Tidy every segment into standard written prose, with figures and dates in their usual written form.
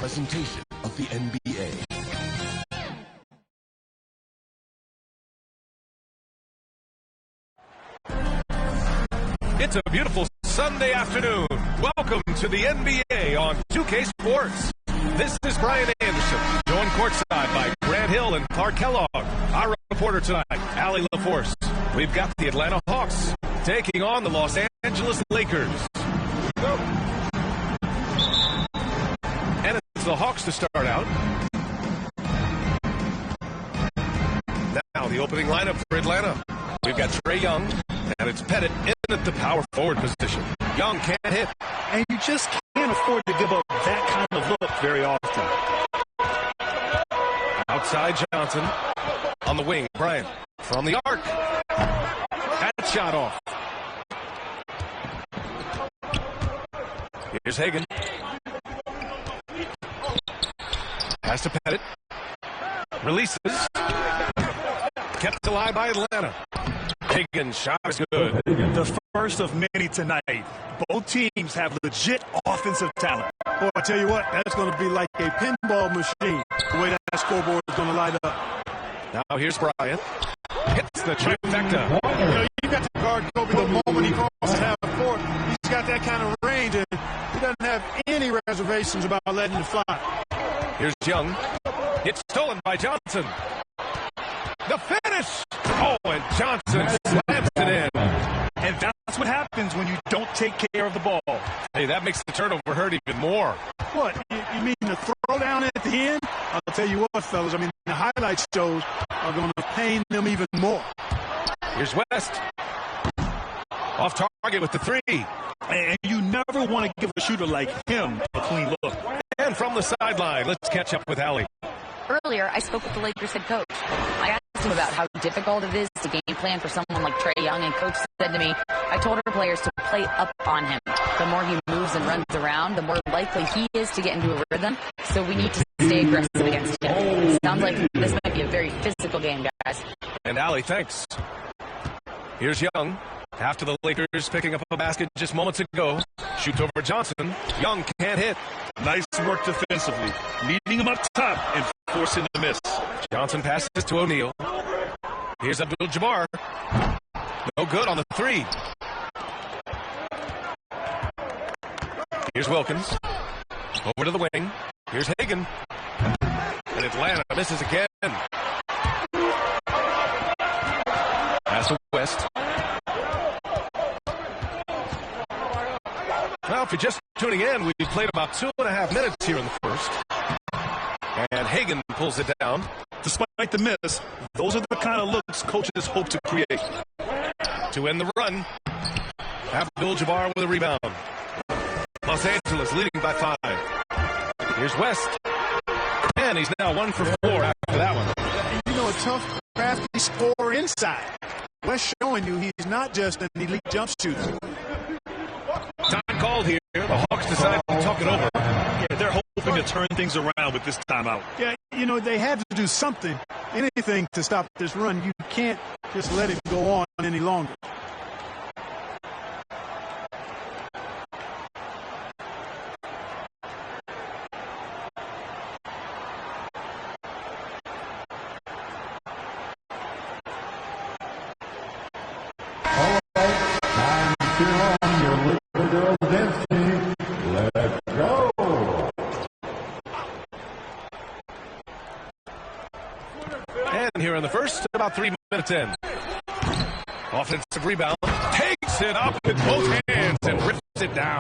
presentation of the NBA. It's a beautiful Sunday afternoon. Welcome to the NBA on 2K Sports. This is Brian Anderson, joined courtside by Grant Hill and Clark Kellogg. Our reporter tonight, Allie LaForce. We've got the Atlanta Hawks taking on the Los Angeles Lakers. And it's the Hawks to start out. Now the opening lineup for Atlanta. We've got Trae Young, and it's Pettit in at the power forward position. Young can't hit. And you just can't afford to give up that kind of look very often. Outside Johnson. On the wing, Bryant. From the arc. That shot off. Here's Hagan. Pass to Pettit. Releases. Kept alive by Atlanta. Hagan's shot is good. The first of many tonight. Both teams have legit offensive talent. Boy, I tell you what, that's going to be like a pinball machine, the way that scoreboard is going to light up. Now here's Bryant. Hits the trifecta. You know, you got to guard Kobe the moment he crosses half court. He's got that kind of range, and he doesn't have any reservations about letting it fly. Here's Young. It's stolen by Johnson. The finish! Oh, and Johnson slams it in. And that's what happens when you don't take care of the ball. Hey, that makes the turnover hurt even more. What? You mean the throw down at the end? I'll tell you what, fellas. I mean, the highlight shows are going to pain them even more. Here's West. Off target with the three. And you never want to give a shooter like him a clean look. And from the sideline, let's catch up with Allie. Earlier, I spoke with the Lakers head coach. I asked him about how difficult it is to game plan for someone like Trae Young, and coach said to me, I told our players to play up on him. The more he moves and runs around, the more likely he is to get into a rhythm, so we need to stay aggressive against him. Sounds like this might be a very physical game, guys. And Allie, thanks. Here's Young. After the Lakers picking up a basket just moments ago. Shoots over Johnson. Young can't hit. Nice work defensively. Meeting him up top and forcing the miss. Johnson passes to O'Neal. Here's Abdul-Jabbar. No good on the three. Here's Wilkins. Over to the wing. Here's Hagan. And Atlanta misses again. Pass to West. Well, if you're just tuning in, we've played about 2.5 minutes here in the first. And Hagan pulls it down. Despite the miss, those are the kind of looks coaches hope to create. To end the run, Abdul-Jabbar with a rebound. Los Angeles leading by 5. Here's West. And he's now 1 for 4 after that one. You know, a tough, crafty scorer inside. West showing you he's not just an elite jump shooter. Time called here. The Hawks decide to talk it over. Yeah, they're hoping to turn things around with this timeout. Yeah, you know, they had to do something, anything to stop this run. You can't just let it go on any longer. And here in the first, about 3 minutes in. Offensive rebound. Takes it up with both hands and rips it down.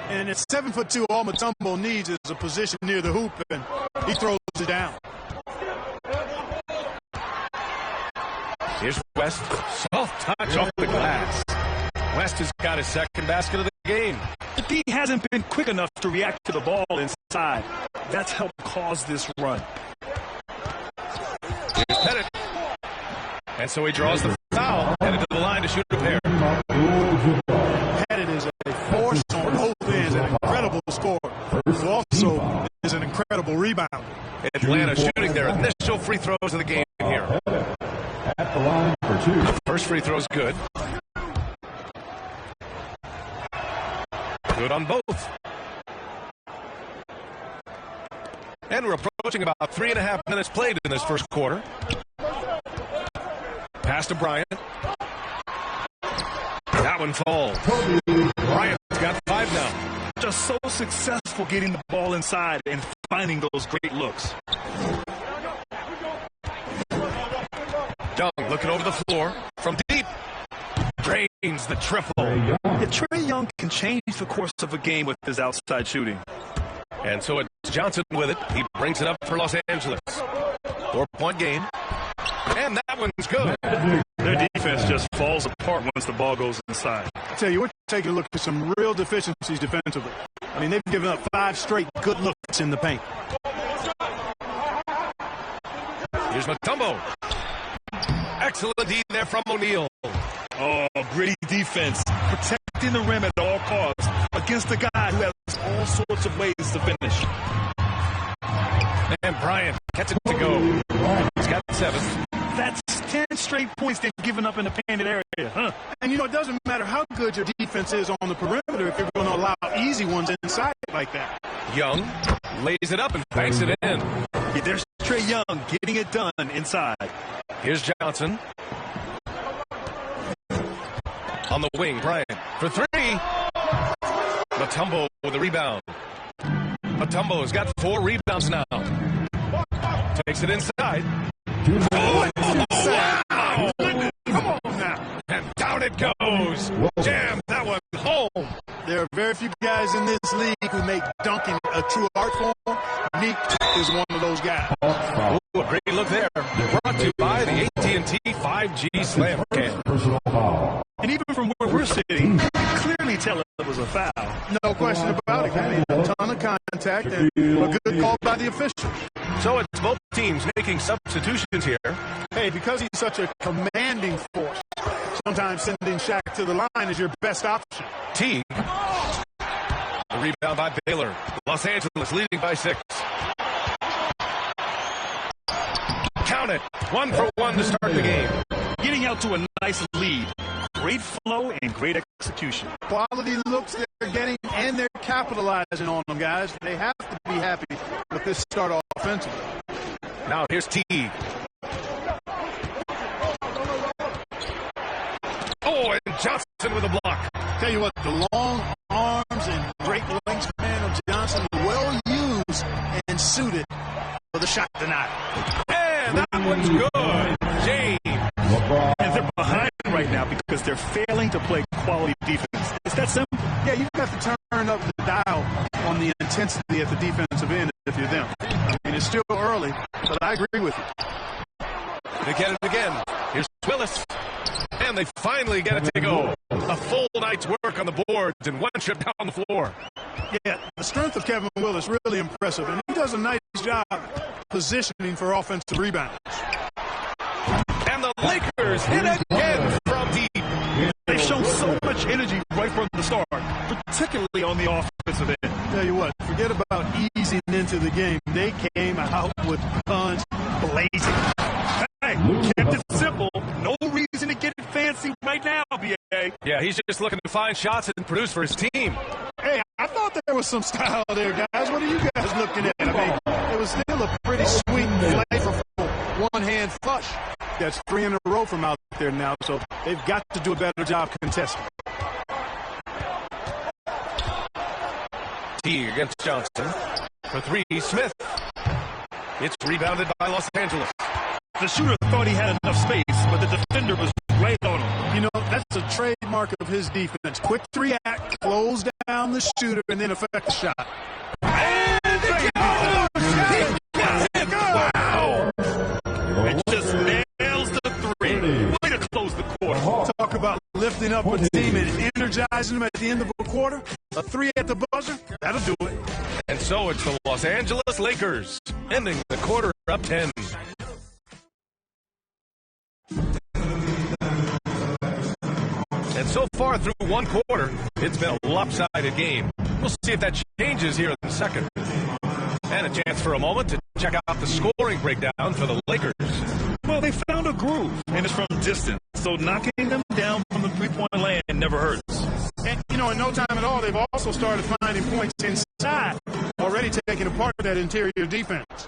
And at 7'2", all Mutombo needs is a position near the hoop, and he throws it down. Here's West. Soft touch off the glass. West has got his second basket of the game. But he hasn't been quick enough to react to the ball inside. That's helped cause this run. Here's Pettit. And so he draws the foul, headed to the line to shoot a pair. Pettit is a force on both ends, an incredible scorer, who also is an incredible rebounder. Atlanta shooting their initial free throws of the game here. At the line for 2. First free throw's good. Good on both. And we're approaching about 3.5 minutes played in this first quarter. Pass to Bryant. That one falls. Bryant's got 5 now. Just so successful getting the ball inside and finding those great looks. Young looking over the floor from deep. Drains the triple. Yeah, Trae Young can change the course of a game with his outside shooting. And so it's Johnson with it. He brings it up for Los Angeles. 4-point game. And that one's good. Their defense just falls apart once the ball goes inside. I tell you, we're taking a look at some real deficiencies defensively. I mean, they've given up 5 straight good looks in the paint. Here's Mutombo. Excellent D there from O'Neal. Oh, gritty defense. Protecting the rim at all costs against a guy who has all sorts of ways to finish. And Bryant gets it to go. He's got 7. That's 10 straight points they've given up in the painted area, huh? And, you know, it doesn't matter how good your defense is on the perimeter if you're going to allow easy ones inside like that. Young lays it up and banks it in. Yeah, there's Trae Young getting it done inside. Here's Johnson. On the wing, Bryant for 3. Mutombo with the rebound. Mutombo's got 4 rebounds now. Takes it inside. Oh, wow! Come on now. And down it goes. Jam that one home. There are very few guys in this league who make dunking a true art form. Meek is one of those guys. Ooh, a great look there. Brought to you by the AT&T 5G Slam Cam. And even from where we're sitting, you can clearly tell it was a foul. No question about it. I mean, a ton of contact and a good call by the official. So it's both teams making substitutions here. Hey, because he's such a commanding force, sometimes sending Shaq to the line is your best option. Teague. The rebound by Baylor. Los Angeles leading by 6. Count it. 1 for 1 to start the game. Getting out to a nice lead. Great flow and great execution. Quality looks they're getting, and they're capitalizing on them, guys. They have to be happy with this start offensively. Now here's Teague. Oh, and Johnson with a block. Tell you what, the long arms and great wingspan of Johnson are well used and suited for the shot tonight. And that one's good. James. And they're behind right now because they're failing to play quality defense. It's that simple. Yeah, you've got to turn up the dial on the intensity at the defensive end if you're them. I mean, it's still early, but I agree with you. They get it again. Here's Willis. And they finally get it to go. A full night's work on the boards and one trip down the floor. Yeah, the strength of Kevin Willis really impressive, and he does a nice job positioning for offensive rebounds. And the Lakers hit again from deep. They've shown so much energy right from the start, particularly on the offensive end. Tell you what, forget about easing into the game. They came out with guns blazing. Hey, kept it simple. No reason to get it fancy right now, B.A. Yeah, he's just looking to find shots and produce for his team. Hey, I thought there was some style there, guys. What are you guys looking at? I mean, it was still a pretty sweet, flavorful one-hand flush. That's 3 in a row from out there now, so they've got to do a better job contesting. Teague against Johnson. For 3, Smith. It's rebounded by Los Angeles. The shooter thought he had enough space, but the defender was right on him. You know, that's a trademark of his defense. Quick to react, close down the shooter, and then affect the shot. And it goes! He got it! Wow! It just nails the 3. Way to close the quarter. Talk about lifting up a team and energizing them at the end of a quarter. A 3 at the buzzer, that'll do it. And so it's the Los Angeles Lakers, ending the quarter up 10. And so far through one quarter, it's been a lopsided game. We'll see if that changes here in the second. And a chance for a moment to check out the scoring breakdown for the Lakers. Well, they found a groove, and it's from distance, so knocking them down from the three-point land never hurts. And, you know, in no time at all, they've also started finding points inside. Already taking apart that interior defense.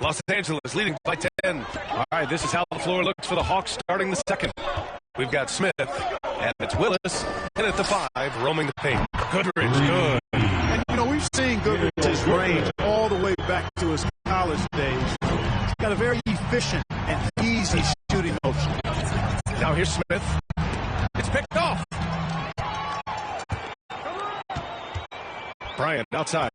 Los Angeles leading by 10. All right, this is how the floor looks for the Hawks starting the second. We've got Smith, and it's Willis in at the 5, roaming the paint. Goodrich, good. And, you know, we've seen Goodrich's range all the way back to his college days. He's got a very efficient and easy shooting motion. Now here's Smith. It's picked off. Bryant outside.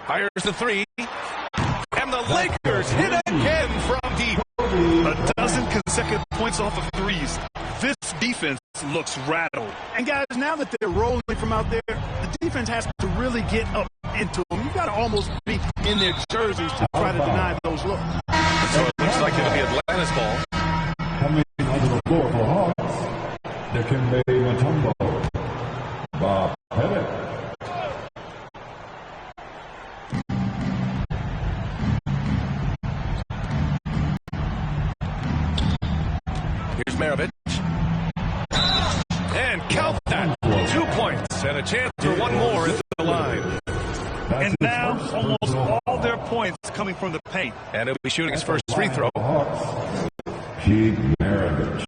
Fires the 3. And the Lakers hit again from deep. A dozen consecutive points off of threes. This defense looks rattled. And guys, now that they're rolling from out there, the defense has to really get up into them. You've got to almost be in their jerseys to try to deny those looks. So it looks like it'll be Atlanta's ball. Coming onto the floor for Hawks, Dikembe Mutombo, Bob Pettit. Here's Maravich. And count that. 2 points and a chance for one more at the line. And now almost all their points coming from the paint. And he'll be shooting his first free throw. Hawks, Pete Maravich.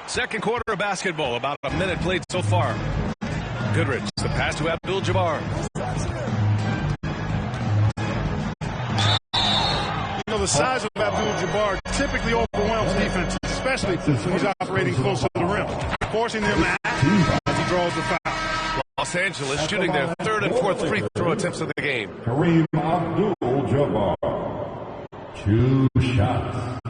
Second quarter of basketball, about a minute played so far. Goodrich, the pass to Abdul-Jabbar. You know, the size of Abdul-Jabbar typically overwhelms defenses, especially when he's operating close to the rim, forcing them to act as he draws the foul. Los Angeles shooting their third and fourth free throw attempts of the game. Kareem Abdul-Jabbar. 2 shots.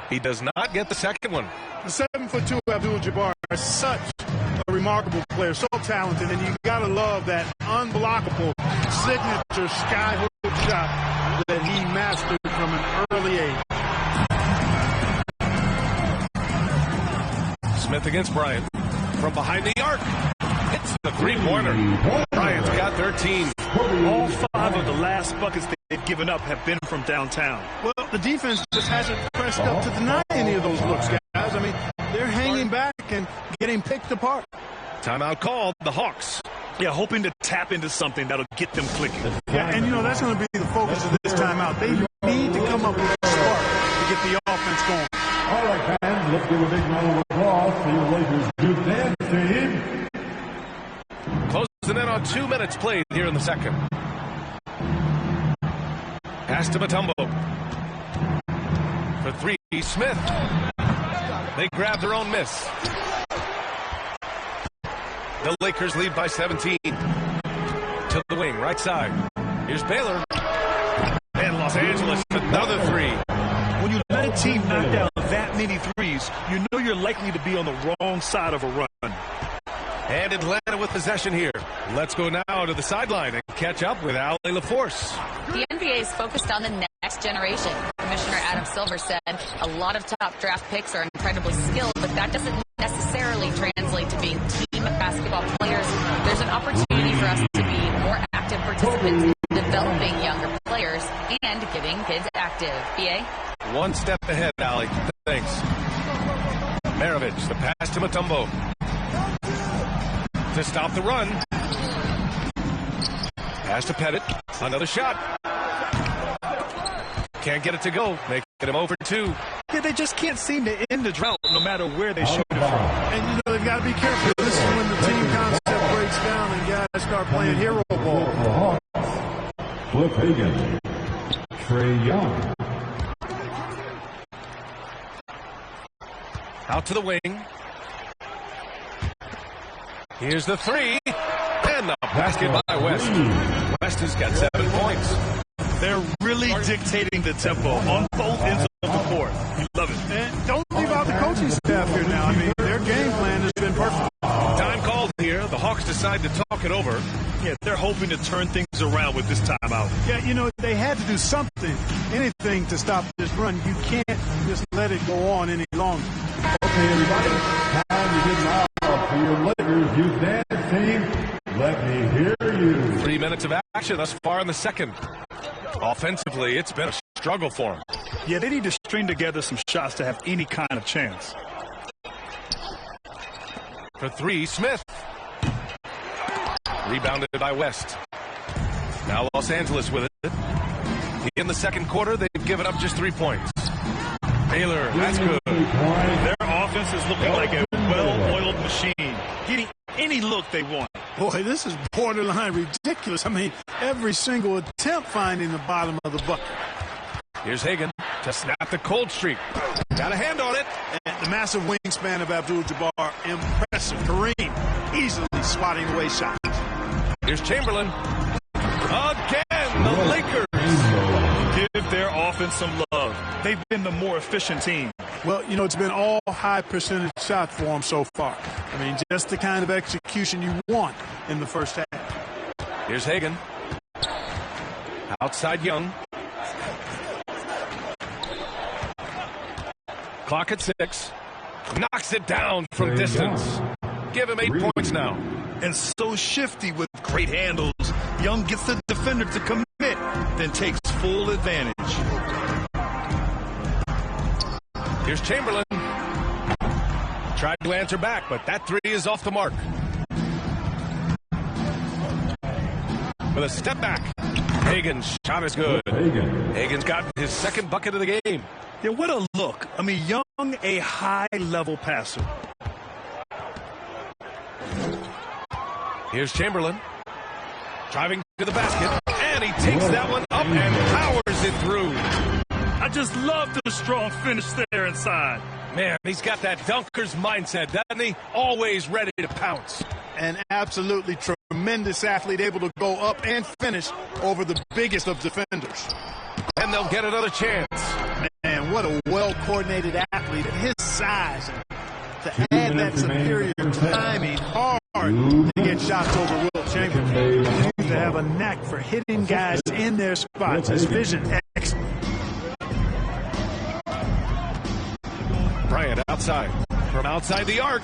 He does not get the second one. The 7'2" Abdul-Jabbar is such a remarkable player, so talented, and you gotta love that unblockable signature skyhook shot that he mastered from an early age. Smith against Bryant. From behind the arc. Hits the three-pointer. Bryant's got 13. All 5 of the last buckets they've given up have been from downtown. Well, the defense just hasn't pressed up to deny any of those looks, guys. I mean, they're hanging back and getting picked apart. Timeout called, the Hawks. Yeah, hoping to tap into something that'll get them clicking. Yeah, and you know, that's going to be the focus of this timeout. They need to come up with a spark to get the offense going. All right, fans, let's give a big round of applause for your Lakers Duke Dance team. Closing in on 2 minutes played here in the second. Pass to Mutombo. For 3, Smith. They grab their own miss. The Lakers lead by 17. To the wing, right side. Here's Baylor. And Los Angeles, another 3. When you let a team knock down that many threes, you know you're likely to be on the wrong side of a run. And Atlanta with possession here. Let's go now to the sideline and catch up with Allie LaForce. The NBA is focused on the next generation. Commissioner Adam Silver said a lot of top draft picks are incredibly skilled, but that doesn't necessarily translate to being team basketball players. There's an opportunity for us to be more active participants in developing younger players and getting kids active. BA? One step ahead, Allie. Thanks. Maravich, the pass to Mutombo. To stop the run. Pass to Pettit. Another shot. Can't get it to go. Making him over 2. Yeah, they just can't seem to end the drought no matter where they shoot it from. And, you know, they've got to be careful. This is when the team concept breaks down and guys start playing hero ball. For Hawks, Cliff Hagan, Trae Young. Out to the wing. Here's the 3. And the basket by West. West has got 7 points. They're really dictating the tempo on both ends of the court. You love it. And don't leave out the coaching staff here now. I mean, their game plan has been perfect. Time called here. The Hawks decide to talk it over. Yeah, they're hoping to turn things around with this timeout. Yeah, you know, they had to do something, anything to stop this run. You can't just let it go on any longer. Okay, everybody, time to get loud for your Lakers Youth Dance team. Let me hear you. 3 minutes of action thus far in the second. Offensively, it's been a struggle for him. Yeah, they need to string together some shots to have any kind of chance. For three, Smith. Rebounded by West. Now Los Angeles with it. In the second quarter, they've given up just 3 points. Taylor, that's good. Their offense is looking like a well-oiled machine, getting any look they want. Boy, this is borderline ridiculous. I mean, every single attempt finding the bottom of the bucket. Here's Hagan to snap the cold streak. Got a hand on it. And the massive wingspan of Abdul-Jabbar, impressive. Kareem easily swatting away shots. Here's Chamberlain. Again, the Lakers. Give their offense some love. They've been the more efficient team. Well, you know, it's been all high percentage shots for them so far. I mean, just the kind of execution you want in the first half. Here's Hagan. Outside Young. Clock at 6. Knocks it down from distance. Give him 8 points now. And so shifty with great handles. Young gets the defender to commit, then takes full advantage. Here's Chamberlain. Tried to answer back, but that three is off the mark. With a step back. Hagan's shot is good. Hagan's got his second bucket of the game. Yeah, what a look. I mean, Young, a high-level passer. Here's Chamberlain. Driving to the basket. And he takes that one up and powers it through. I just love the strong finish there inside. Man, he's got that dunker's mindset, doesn't he? Always ready to pounce. An absolutely tremendous athlete, able to go up and finish over the biggest of defenders. And they'll get another chance. Man, what a well-coordinated athlete at his size. To add that superior timing, hard to get shots over Will Chamberlain. He seems to have a knack for hitting guys in their spots. His vision, excellent. Bryant outside. From outside the arc.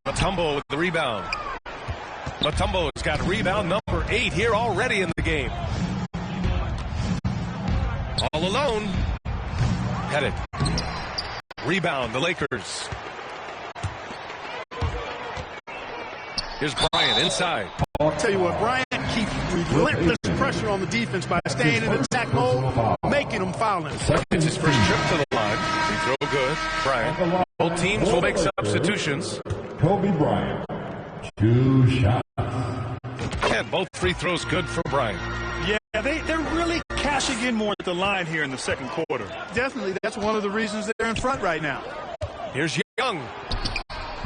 Mutombo with the rebound. Mutombo's got rebound number 8 here already in the game. All alone. Headed. Rebound, the Lakers. Here's Bryant inside. I'll tell you what, Bryant keeps relentless pressure on the defense by staying in attack mode, making them foul him. It's his first trip to the line. Free throw good. Bryant. Both teams will make substitutions. Kobe Bryant, 2 shots. And both free throws good for Bryant. Yeah, they're really cashing in more at the line here in the second quarter. Definitely, that's one of the reasons they're in front right now. Here's Young.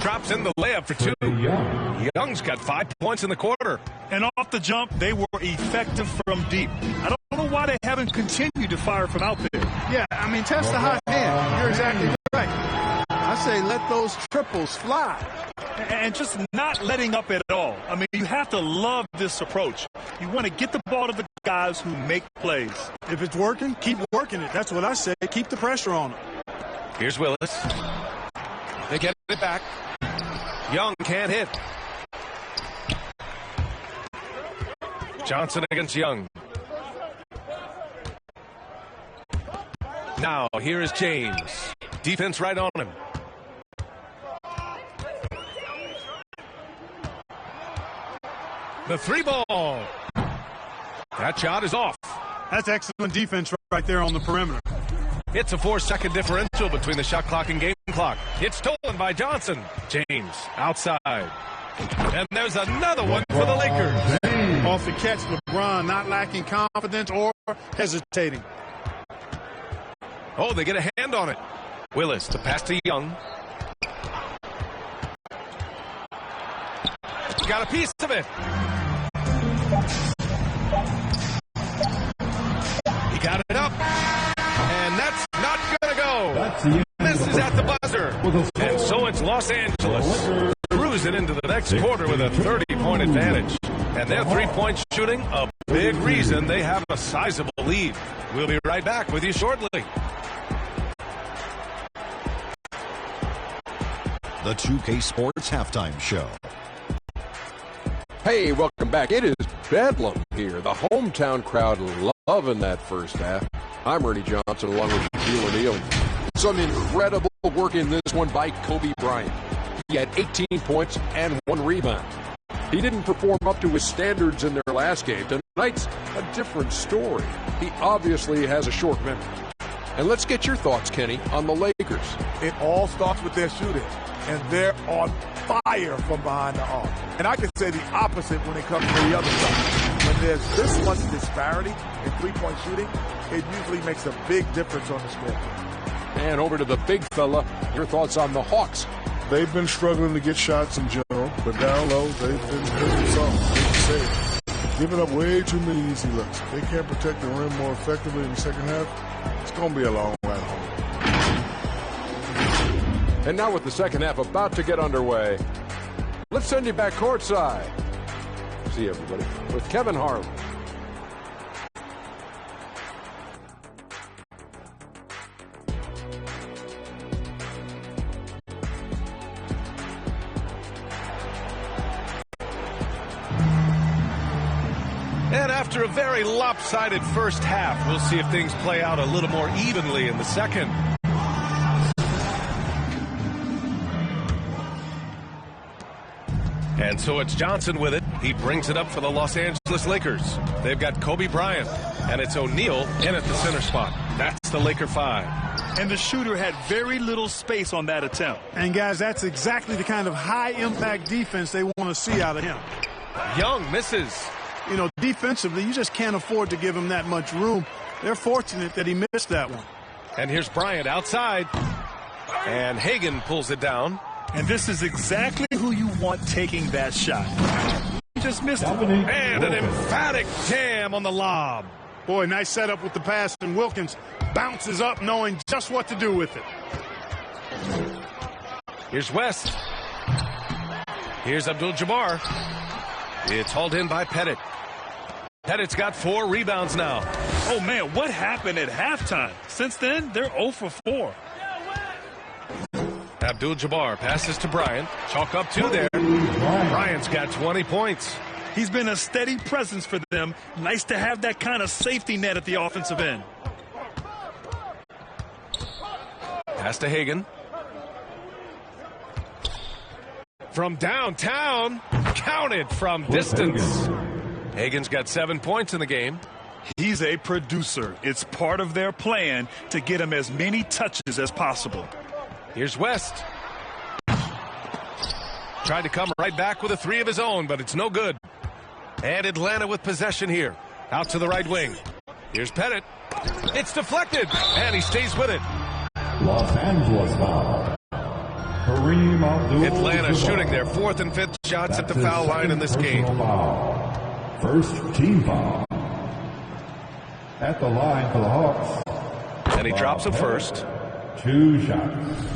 Drops in the layup for 2. Young's got 5 points in the quarter. And off the jump, they were effective from deep. I don't know why they haven't continued to fire from out there. Yeah, I mean, test the hot hand. You're exactly right. I say let those triples fly. And just not letting up at all. I mean, you have to love this approach. You want to get the ball to the guys who make plays. If it's working, keep working it. That's what I say. Keep the pressure on them. Here's Willis. They get it back. Young can't hit. Johnson against Young. Now, here is James. Defense right on him. The 3-ball. That shot is off. That's excellent defense right there on the perimeter. It's a 4-second differential between the shot clock and game clock. It's stolen by Johnson. James outside. And there's another one for the Lakers. Off the catch, LeBron not lacking confidence or hesitating. Oh, they get a hand on it. Willis, the pass to Young. Got a piece of it. He got it up. And that's not going to go. Misses at the buzzer. And so it's Los Angeles. Cruising into the next quarter with a 30-point advantage. And their three-point shooting, a big reason they have a sizable lead. We'll be right back with you shortly. The 2K Sports Halftime Show. Hey, welcome back. It is Bedlam here. The hometown crowd loving that first half. I'm Ernie Johnson along with Shaquille O'Neal. Some incredible work in this one by Kobe Bryant. He had 18 points and 1 rebound. He didn't perform up to his standards in their last game. Tonight's a different story. He obviously has a short memory. And let's get your thoughts, Kenny, on the Lakers. It all starts with their shooting, and they're on fire from behind the arc. And I can say the opposite when it comes to the other side. When there's this much disparity in three-point shooting, it usually makes a big difference on the score. And over to the big fella, your thoughts on the Hawks. They've been struggling to get shots in general, but down low, they've been hitting some. Giving up way too many easy looks. They can't protect the rim more effectively in the second half. It's going to be a long ride home. And now with the second half about to get underway, let's send you back courtside. See everybody with Kevin Harlan. And after a very lopsided first half, we'll see if things play out a little more evenly in the second. And so it's Johnson with it. He brings it up for the Los Angeles Lakers. They've got Kobe Bryant, and it's O'Neal in at the center spot. That's the Laker 5. And the shooter had very little space on that attempt. And, guys, that's exactly the kind of high-impact defense they want to see out of him. Young misses. You know, defensively, you just can't afford to give him that much room. They're fortunate that he missed that one. And here's Bryant outside. And Hagan pulls it down. And this is exactly who you want taking that shot. He just missed it. And an emphatic jam on the lob. Boy, nice setup with the pass, and Wilkins bounces up knowing just what to do with it. Here's West. Here's Abdul-Jabbar. It's hauled in by Pettit. Pettit's got 4 rebounds now. Oh, man, what happened at halftime? Since then, they're 0 for 4. Abdul-Jabbar passes to Bryant. Chalk up 2 there. Bryant's got 20 points. He's been a steady presence for them. Nice to have that kind of safety net at the offensive end. Pass to Hagan. From downtown, counted from distance. Hagan's got 7 points in the game. He's a producer. It's part of their plan to get him as many touches as possible. Here's West. Tried to come right back with a 3 of his own, but it's no good. And Atlanta with possession here. Out to the right wing. Here's Pettit. It's deflected, and he stays with it. Los Angeles foul. Kareem Abdul-Jabbar. Atlanta shooting their 4th and 5th shots at the foul line in this game. Foul. First team foul. At the line for the Hawks. And he drops it first. 2 shots.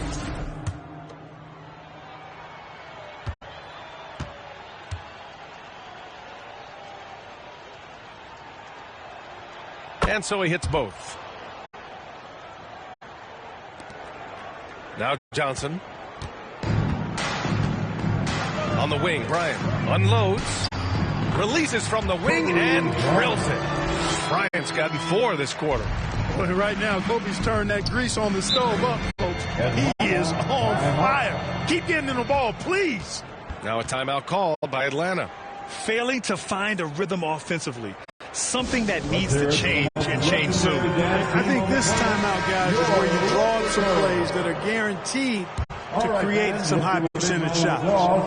And so he hits both. Now Johnson. On the wing, Bryant unloads. Releases from the wing and drills it. Bryant's gotten 4 this quarter. But right now, Kobe's turned that grease on the stove up, folks. He is on fire. Keep getting him the ball, please. Now a timeout called by Atlanta. Failing to find a rhythm offensively. Something that needs to change and change soon. I think this timeout, guys, is where you draw up some plays that are guaranteed to create some high percentage shots.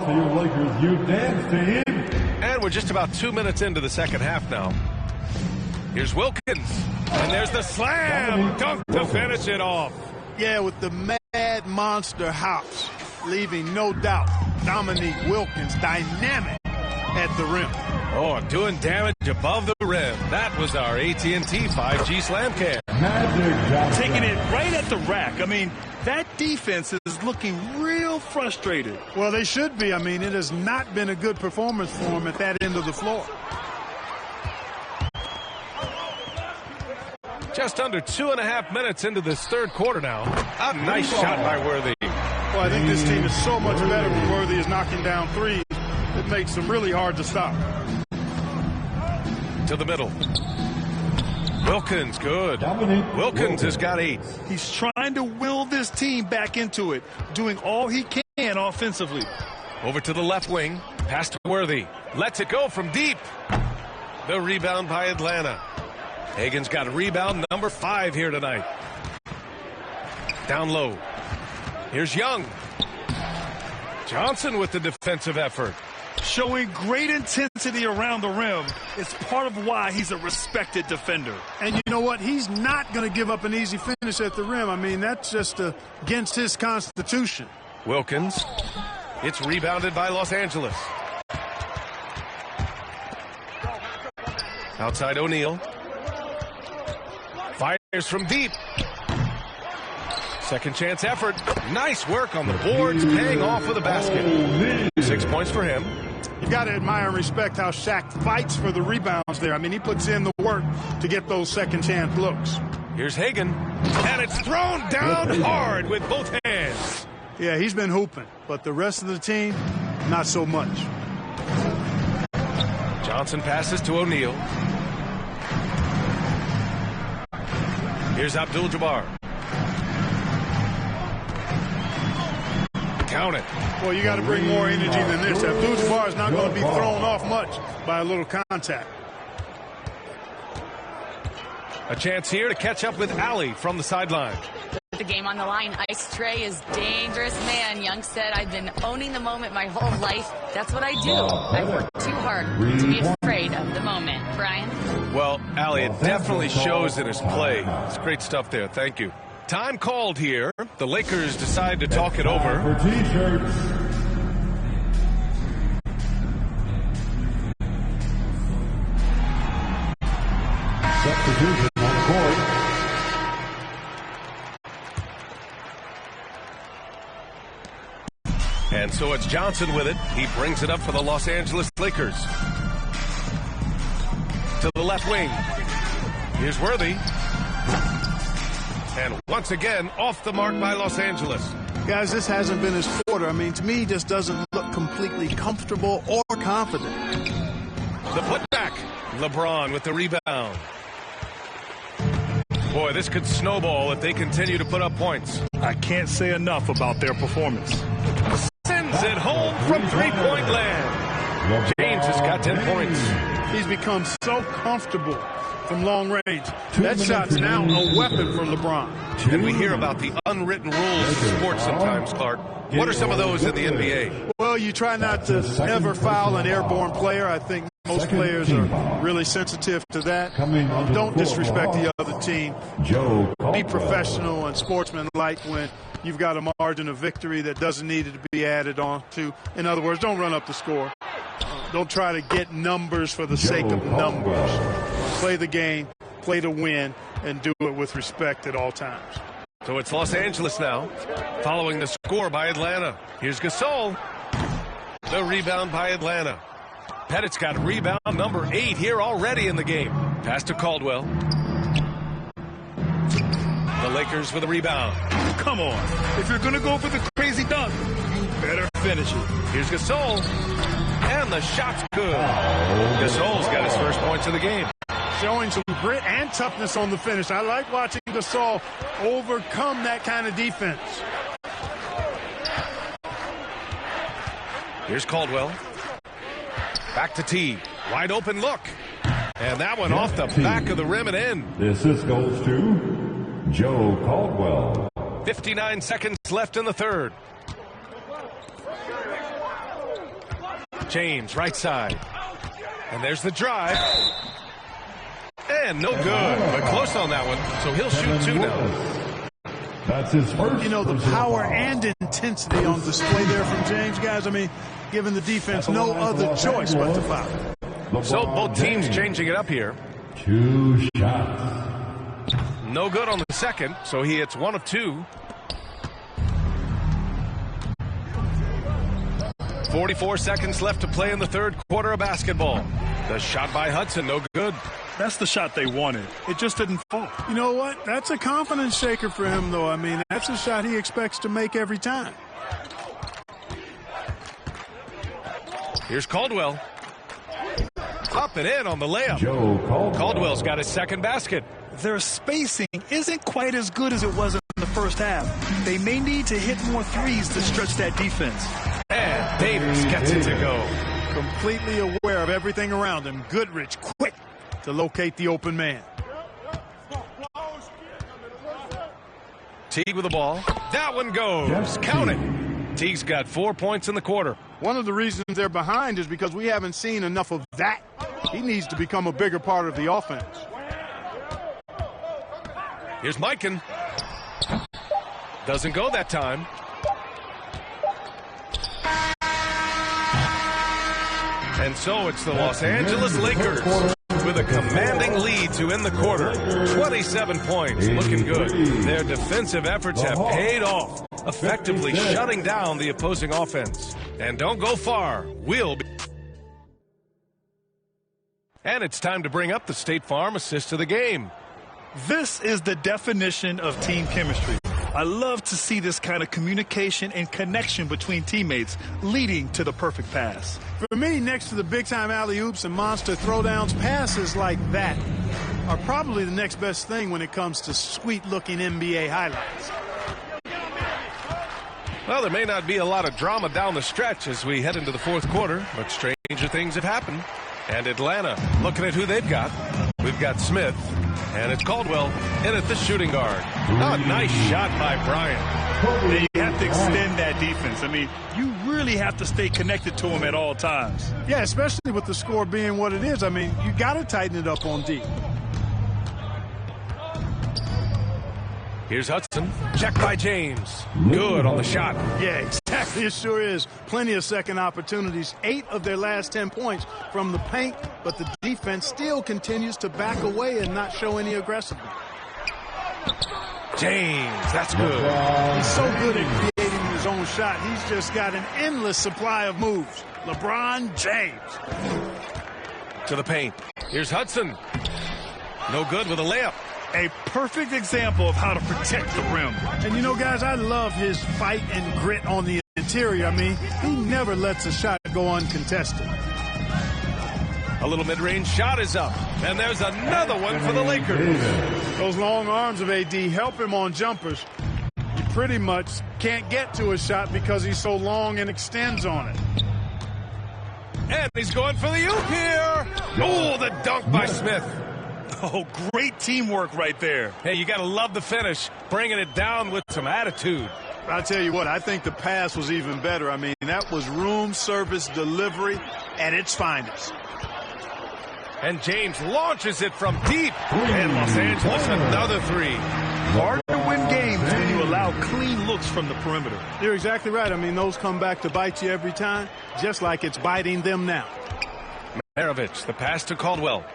For your Lakers youth dance team. And we're just about 2 minutes into the second half now. Here's Wilkins. And there's the slam dunk to finish it off. Yeah, with the mad monster hops, leaving no doubt Dominique Wilkins dynamic at the rim. Oh, doing damage above the rim. That was our AT&T 5G slam cam. Taking it right at the rack. I mean, that defense is looking real frustrated. Well, they should be. I mean, it has not been a good performance for them at that end of the floor. Just under 2.5 minutes into this third quarter now. A nice shot by Worthy. Well, I think this team is so much better when Worthy is knocking down threes. It makes them really hard to stop. To the middle. Wilkins, good. Wilkins has got 8. He's trying to will this team back into it, doing all he can offensively. Over to the left wing. Pass to Worthy. Lets it go from deep. The rebound by Atlanta. Hagan's got a rebound number 5 here tonight. Down low. Here's Young. Johnson with the defensive effort. Showing great intensity around the rim. It's part of why he's a respected defender. And you know what? He's not going to give up an easy finish at the rim. I mean, that's just against his constitution. Wilkins. It's rebounded by Los Angeles. Outside O'Neal. Fires from deep. Second chance effort. Nice work on the boards, paying off with a basket. 6 points for him. You got to admire and respect how Shaq fights for the rebounds there. I mean, he puts in the work to get those second chance looks. Here's Hagan. And it's thrown down hard with both hands. Yeah, he's been hooping, but the rest of the team, not so much. Johnson passes to O'Neal. Here's Abdul-Jabbar. Count it. Well, you got to bring more energy than this. Abdul-Jabbar is not going to be thrown off much by a little contact. A chance here to catch up with Ali from the sideline. With the game on the line, Ice Trey is dangerous man. Young said, I've been owning the moment my whole life. That's what I do. I work too hard to be afraid of the moment. Brian? Well, Ali, it definitely shows in his play. It's great stuff there. Thank you. Time called here. The Lakers decide to talk it over. For T-shirts. Substitution on the court. And so it's Johnson with it. He brings it up for the Los Angeles Lakers. To the left wing. Here's Worthy. And once again, off the mark by Los Angeles. Guys, this hasn't been his quarter. I mean, to me, he just doesn't look completely comfortable or confident. The putback. LeBron with the rebound. Boy, this could snowball if they continue to put up points. I can't say enough about their performance. Sends it home from three-point land. James has got 10 points. He's become so comfortable from long range. That shot's now a weapon for LeBron. And we hear about the unwritten rules of sports sometimes, Clark. What are some of those in the NBA? Well, you try not to ever foul an airborne player. I think most players are really sensitive to that. Don't disrespect the other team. Be professional and sportsmanlike when you've got a margin of victory that doesn't need to be added on to. In other words, don't run up the score. Don't try to get numbers for the sake of numbers. Play the game, play to win, and do it with respect at all times. So it's Los Angeles now, following the score by Atlanta. Here's Gasol. The rebound by Atlanta. Pettit's got rebound number 8 here already in the game. Pass to Caldwell. The Lakers with a rebound. Come on. If you're going to go for the crazy dunk, you better finish it. Here's Gasol. And the shot's good. Gasol's got his first points of the game. Showing some grit and toughness on the finish. I like watching Gasol overcome that kind of defense. Here's Caldwell. Back to T. Wide open look. And that one off the back of the rim and in. The assist goes to Joe Caldwell. 59 seconds left in the third. James, right side. And there's the drive. And no good, but close on that one. So he'll shoot 2 now. That's his first. You know, the power and intensity on display there from James, guys. I mean, giving the defense no other choice but to foul. So both teams changing it up here. 2 shots. No good on the second, so he hits 1 of 2. 44 seconds left to play in the third quarter of basketball. The shot by Hudson, no good. That's the shot they wanted. It just didn't fall. You know what? That's a confidence shaker for him, though. I mean, that's a shot he expects to make every time. Here's Caldwell. Up and in on the layup. Joe Caldwell. Caldwell's got his second basket. their spacing isn't quite as good as it was in the first half. They may need to hit more threes to stretch that defense. And Davis gets it to go. Completely aware of everything around him. Goodrich quick to locate the open man. Teague with the ball. That one goes. Count it. Teague's got 4 points in the quarter. One of the reasons they're behind is because we haven't seen enough of that. He needs to become a bigger part of the offense. Here's Mikan. Doesn't go that time. And so it's the Los Angeles Lakers with a commanding lead to end the quarter. 27 points, looking good. Their defensive efforts have paid off, effectively shutting down the opposing offense. And don't go far. We'll be... And it's time to bring up the State Farm assist of the game. This is the definition of team chemistry. I love to see this kind of communication and connection between teammates leading to the perfect pass. For me, next to the big-time alley-oops and monster throwdowns, passes like that are probably the next best thing when it comes to sweet-looking NBA highlights. Well, there may not be a lot of drama down the stretch as we head into the fourth quarter, but stranger things have happened. And Atlanta, looking at who they've got. We've got Smith, and it's Caldwell in at the shooting guard. Oh, nice shot by Bryant. You have to extend that defense. I mean, you really have to stay connected to him at all times. Yeah, especially with the score being what it is. I mean, you got to tighten it up on D. Here's Hudson. Check by James. Good on the shot. Yeah, exactly. It sure is. Plenty of second opportunities. 8 of their last 10 points from the paint, but the defense still continues to back away and not show any aggressiveness. James, that's good. He's so good at creating his own shot. He's just got an endless supply of moves. LeBron James. To the paint. Here's Hudson. No good with a layup. A perfect example of how to protect the rim. And you know, guys, I love his fight and grit on the interior. I mean, he never lets a shot go uncontested. A little mid-range shot is up. And there's another one for the Lakers. Those long arms of AD help him on jumpers. You pretty much can't get to a shot because he's so long and extends on it. And he's going for the oop here. Oh, the dunk by Smith. Oh, great teamwork right there. Hey, you got to love the finish, bringing it down with some attitude. I'll tell you what, I think the pass was even better. I mean, that was room service delivery at its finest. And James launches it from deep. And Los Angeles, another three. Hard to win games when you allow clean looks from the perimeter. You're exactly right. I mean, those come back to bite you every time, just like it's biting them now. Maravich, the pass to Caldwell.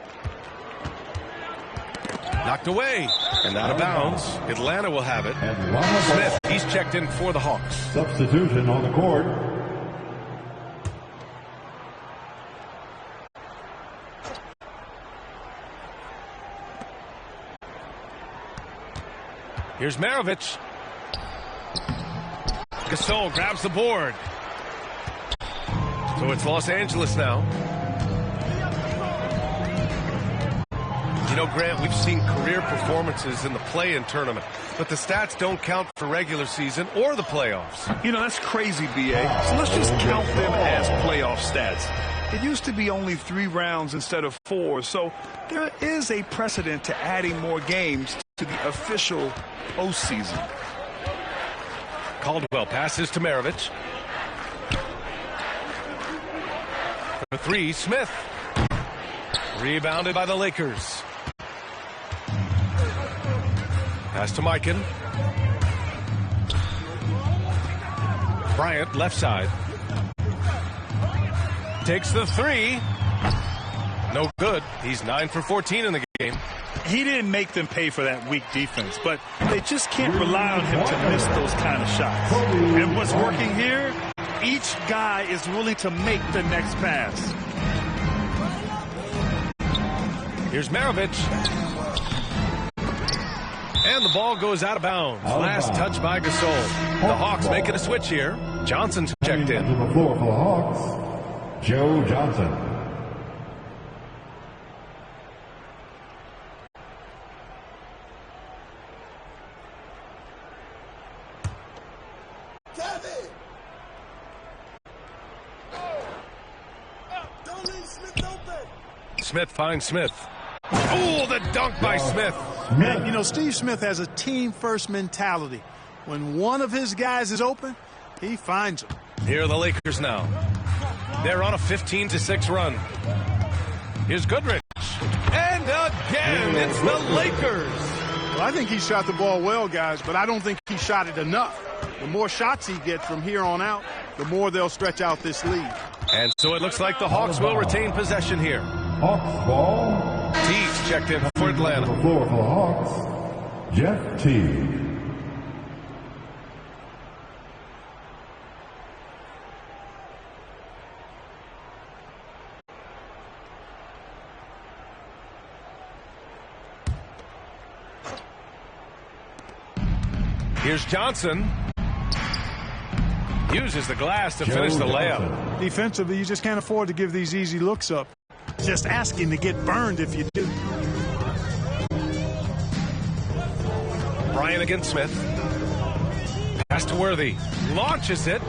Knocked away and out of bounds. Atlanta will have it. Smith, he's checked in for the Hawks. Substitution on the court. Here's Maravich. Gasol grabs the board. So it's Los Angeles now. You know, Grant, we've seen career performances in the play-in tournament, but the stats don't count for regular season or the playoffs. You know, that's crazy, B.A. So let's just count them as playoff stats. It used to be only 3 rounds instead of 4, so there is a precedent to adding more games to the official postseason. Caldwell passes to Maravich. For 3, Smith. Rebounded by the Lakers. Pass to Mikan. Bryant, left side. Takes the 3. No good. He's 9 for 14 in the game. He didn't make them pay for that weak defense, but they just can't rely on him to miss those kind of shots. And what's working here, each guy is willing to make the next pass. Here's Maravich. And the ball goes out of bounds. Last touch by Gasol. The Hawks making a switch here. Johnson's checked in. To the floor for the Hawks, Joe Johnson. Smith finds Smith. Oh, the dunk by Smith. And, you know, Steve Smith has a team-first mentality. When one of his guys is open, he finds him. Here are the Lakers now. They're on a 15-6 run. Here's Goodrich. And again, it's the Lakers. Well, I think he shot the ball well, guys, but I don't think he shot it enough. The more shots he gets from here on out, the more they'll stretch out this lead. And so it looks like the Hawks will retain possession here. Hawks ball. Teague checked in for Atlanta. The floor for the Hawks, Jeff Teague. Here's Johnson. Uses the glass to finish the layup. Defensively, you just can't afford to give these easy looks up. Just asking to get burned if you do. Bryant against Smith. Pass to Worthy. Launches it.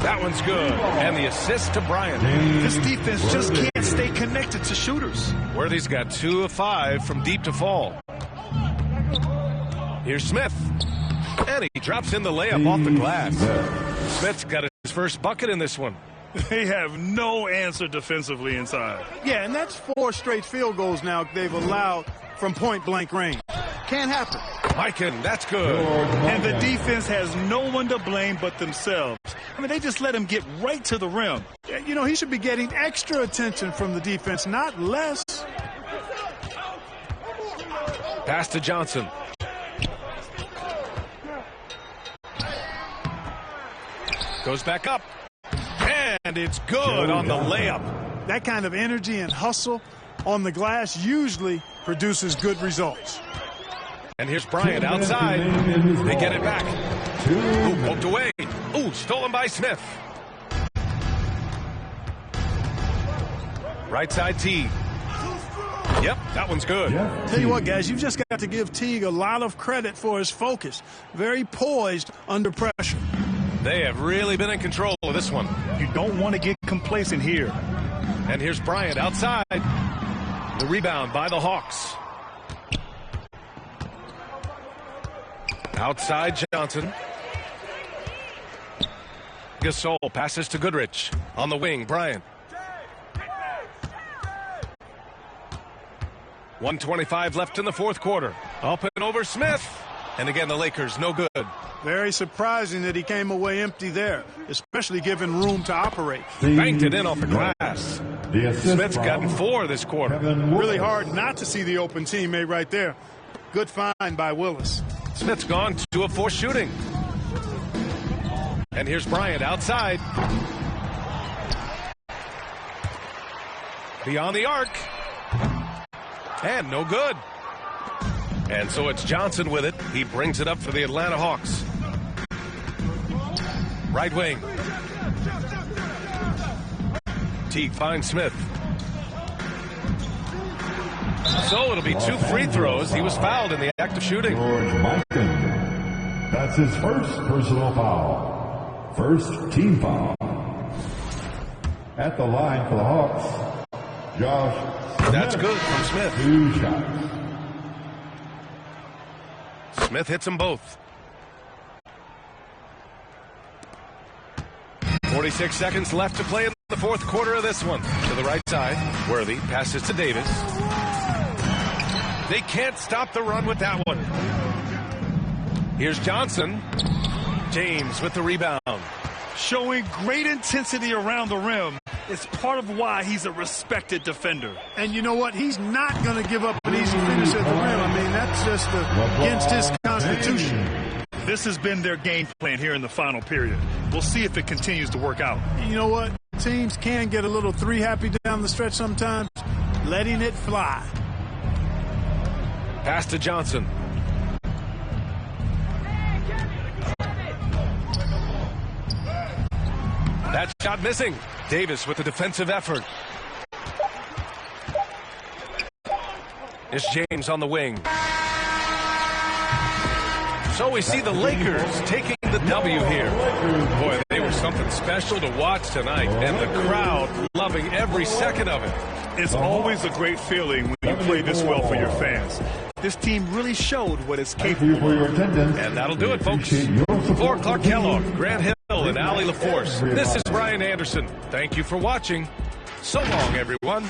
That one's good. And the assist to Bryant. This defense just can't stay connected to shooters. Worthy's got 2 of 5 from deep to fall. Here's Smith. And he drops in the layup off the glass. Smith's got his first bucket in this one. They have no answer defensively inside. Yeah, and that's 4 straight field goals now they've allowed from point-blank range. Can't happen. Mikan, that's good. And the defense has no one to blame but themselves. I mean, they just let him get right to the rim. You know, he should be getting extra attention from the defense, not less. Pass to Johnson. Goes back up. And it's good on the layup. That kind of energy and hustle on the glass usually produces good results. And here's Bryant outside. They get it back. Ooh, poked away. Ooh, stolen by Smith. Right side Teague. Yep, that one's good. Tell you what, guys, you've just got to give Teague a lot of credit for his focus. Very poised under pressure. They have really been in control of this one. You don't want to get complacent here. And here's Bryant outside. The rebound by the Hawks. Outside Johnson. Gasol passes to Goodrich. On the wing, Bryant. 1:25 left in the fourth quarter. Up and over Smith. And again, the Lakers, no good. Very surprising that he came away empty there, especially given room to operate. Banked it in off the glass. Smith's gotten 4 this quarter. Really hard not to see the open teammate right there. Good find by Willis. Smith's gone 2 of 4 shooting. And here's Bryant outside. Beyond the arc. And no good. And so it's Johnson with it. He brings it up for the Atlanta Hawks. Right wing. Teague finds Smith. So it'll be 2 free throws. He was fouled in the act of shooting. George Mikan. That's his first personal foul. First team foul. At the line for the Hawks, Josh Smith. That's good from Smith. 2 shots. Smith hits them both. 46 seconds left to play in the fourth quarter of this one. To the right side, Worthy passes to Davis. They can't stop the run with that one. Here's Johnson. James with the rebound. Showing great intensity around the rim is part of why he's a respected defender. And you know what? He's not going to give up an easy finish at the rim. I mean, that's just against his constitution. This has been their game plan here in the final period. We'll see if it continues to work out. You know what? Teams can get a little 3 happy down the stretch sometimes. Letting it fly. Pass to Johnson. That shot missing. Davis with the defensive effort. It's James on the wing. So we see the Lakers taking the W here. Boy, they were something special to watch tonight, and the crowd loving every second of it. It's always a great feeling when you play this well for your fans. This team really showed what it's capable for your attendance. And that'll do it, folks. For Clark Kellogg, Grant Hill, and Allie LaForce, this is Brian Anderson. Thank you for watching. So long, everyone.